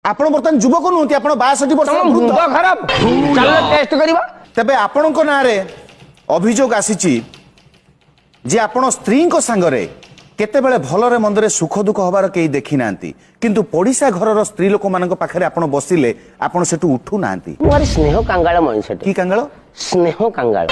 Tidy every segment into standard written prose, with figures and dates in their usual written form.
आपण बर्तमान युवक नुहति आपण 62 वर्ष मुंड खराब चल टेस्ट करिबा तबे आपणको नारे अभियोग आसीची जे आपण स्त्री को संगरे केते बेले भलरे मंदरे सुख दुख होबार केही देखि नांती किंतु पड़िसा घरर स्त्री लोक मानक पाखरे आपण बसिले आपण सेटु उठू नांती मोर स्नेह कांगाळ मनुष्य की कांगाळ स्नेह कांगाळ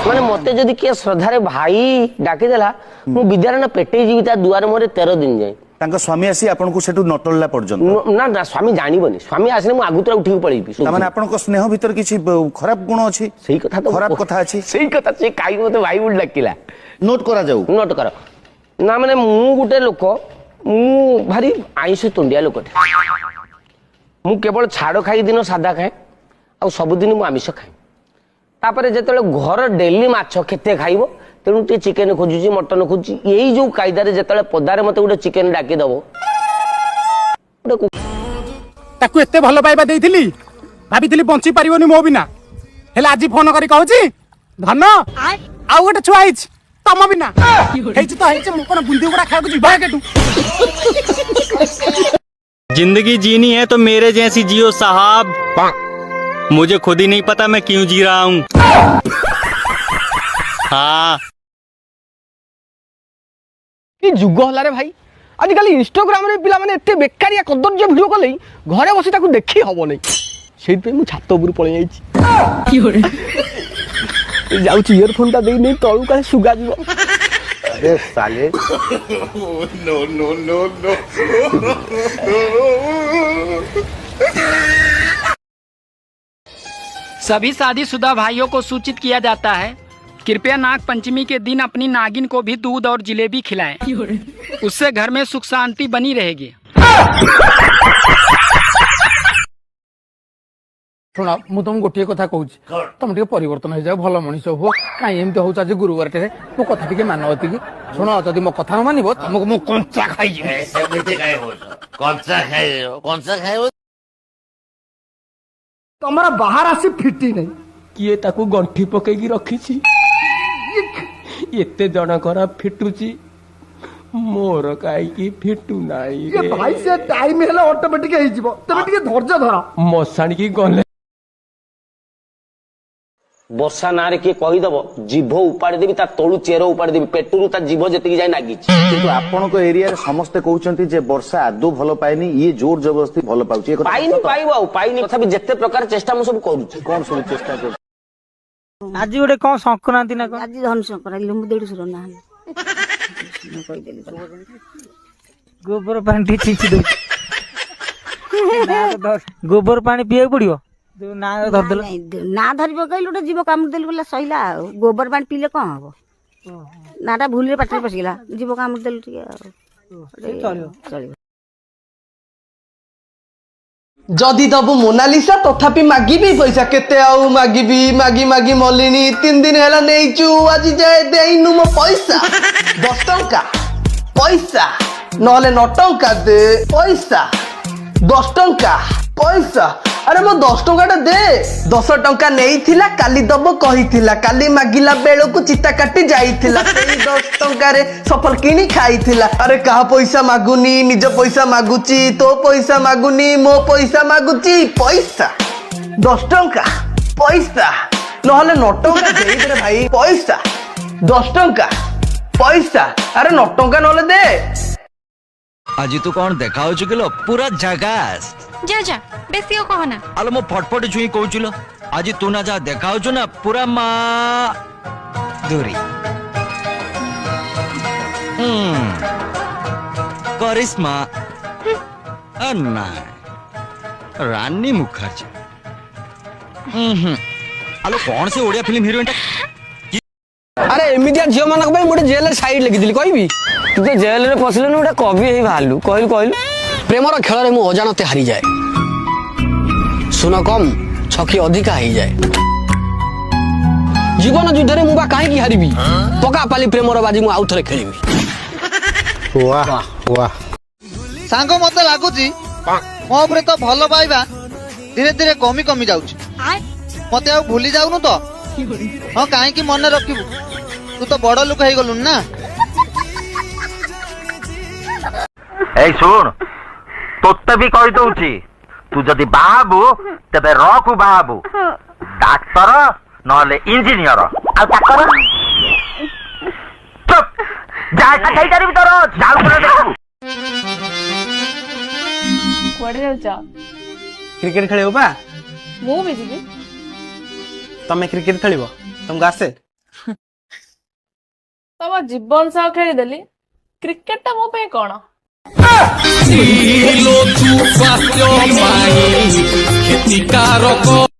माने मते जदी के श्रद्धारे भाई डाकी देला मु विद्यारण पेटे जीविता दुआर मोरे 13 दिन जाय तांका स्वामी आसी आपण को सेटु नटलला पर्यंत ना ना स्वामी जानिबनी स्वामी आसने मु आगुतरा उठी पळीबी माने आपण को स्नेह भीतर किछि खराब गुण अछि सही कथा तो खराब कथा अछि सही कथा से काई मते भाई बुल डाकिला नोट करा जाऊ नोट कर ना माने मु गुटे लोक मु भारी आइंस तुंडिया लोक मु केवल छाड़ खाई दिन सादा खाए आ सब दिन मु आमिष खाए तापर जेतले घर डेली माछ केते खाइबो तेणु टे चिकेन खोजुची मटन खोजुची यही जो कायदारे जेतले पदारे मते गुटे चिकेन डाकी दबो ताकू एते भलो पाइबा देइथिली भाबिथिली बंची पारिबोनी मो बिना हेला आज फोन करी कहूची धन आउ गोटे छुआ आइछ तम बिना हेइछ तो हेइछ मु कोन बुंदी गुडा खाउ जिबा केटू जिंदगी जीनी है तो मेरे जैसी जियो साहब मुझे खुद ही नहीं पता मैं क्यों जी रहा हूँ हाँ कि जुग हला रे भाई आजिकल इंस्टाग्राम रे पिला माने एते बेकारिया कदर्य वीडियो कले घरे बसी ताकू देखी हबो नै सेहि पे मु छात उपर पळे जाईची की होरे जाउची इयरफोन ता देई नै तळु काले सुगा जीवो अरे साले नो नो नो नो सभी शादीशुदा भाइयों को सूचित किया जाता है कृपया नाग पंचमी के दिन अपनी नागिन को भी दूध और जिलेबी खिलाएं उससे घर में सुख शांति बनी रहेगी। सुना मु तुम गोटे कथा कहूँ तुम टे परिवर्तन हो जाओ भल मनीष हो कहीं एमती हो आज गुरुवार टे मो कथा टे मान कि शुण जदि मो कथा न मानव तुमको मु कंचा खाई तमरा बाहर आसी फिटी नै किए ताकू गंठी पकेगी रखिछि एते जण करा फिटुची मोर काई की फिटू नाई रे भाई से टाइम हेला ऑटोमेटिक हे जिवो तबे टिके धैर्य धर मसाणी की गले वर्षा नारे किए कहीदब जीभ उपाड़ी देवी ता तोलू चेर उपाड़ी देवी पेटरू ता जीभ जेतिकी जाय नागी किंतु आपण को एरिया रे समस्त कहउचंती जे वर्षा आदो भलो पाइनी ये जोर जबरदस्ती भलो पाउची ए पाइनी पाइबो पाइनी तथापि जेते प्रकार चेष्टा मु सब करूची कोन सब चेष्टा कर आज गोटे कौन संक्रांति ना आज धन संक्रांति मु देड़ सुर ना गोबर पानी छींची दो गोबर पानी पिए पड़ियो ना धरी पकड़ गोटे जीव कामुड़ देली बोला सैला गोबर पानी पीले कौन हम नाटा भूल पाटे पशिगला जीव कामुड़ देलु चल जदि दबु मोनालिसा तथापि मागिबी पैसा केते आउ मागिबी मागी मागी मलिनी 3 दिन हेला नेइचु आज जाय देइनु मो पैसा 10 टंका पैसा नहले 9 टंका दे पैसा 10 टंका पैसा अरे मो 10 टंका दे 10 टंका नेइथिला काली दबो कहिथिला काली मागिला बेलो को चिता काटी जाइथिला सेई 10 टंका रे सफल किनी खाइथिला अरे कहा पैसा मागुनी निज पैसा मागुची तो पैसा मागुनी मो पैसा मागुची पैसा 10 टंका पैसा नहले 9 टंका देई दे भाई पैसा 10 टंका पैसा अरे 9 टंका नहले दे आज तू कौन देखा किलो पूरा जगास जा जा बेसी कहना आलो मो फटफट छुई कहूचुलो आज तू ना जा देखा ना पूरा मा दूरी करिश्मा अन्ना रानी मुखर्जी आलो कौन से ओडिया फिल्म हीरोइन अरे एमिडिया झियो मानक भाई मोटे जेल साइड लगी दिली कहबी तू तो जेल रे पसले न उडा कवि हे भालू कहल कहल प्रेमर खेल रे मु अजानते हारी जाए सुन कम छकी अधिका ही जाए जीवन युद्ध रे मु बा काहे की हारिबी पका पाली प्रेमर बाजी मु आउ थरे खेलिबी वाह वाह सांगो मते लागुची मो उपरे तो भलो पाइबा धीरे धीरे कमी कमी जाउची मते आ भूली जाउनु तो हां काहे की मन रखिबू तू तो बड़ लोक हे गलुन ना ए सुन तोते भी कही दउची तू जदि बाहाबू तेबे रखू बाहाबू डाक्तर नहले इंजीनियर आ ताकर चुप जा खाई करिबी तोर जाऊ पर देखू कुआडे जाउचा क्रिकेट खेलियो बा मु भी जीबी तमे क्रिकेट खेलिबो तुमको आसे तम जीवन सह खेलीदेली क्रिकेट टा मो पे कौन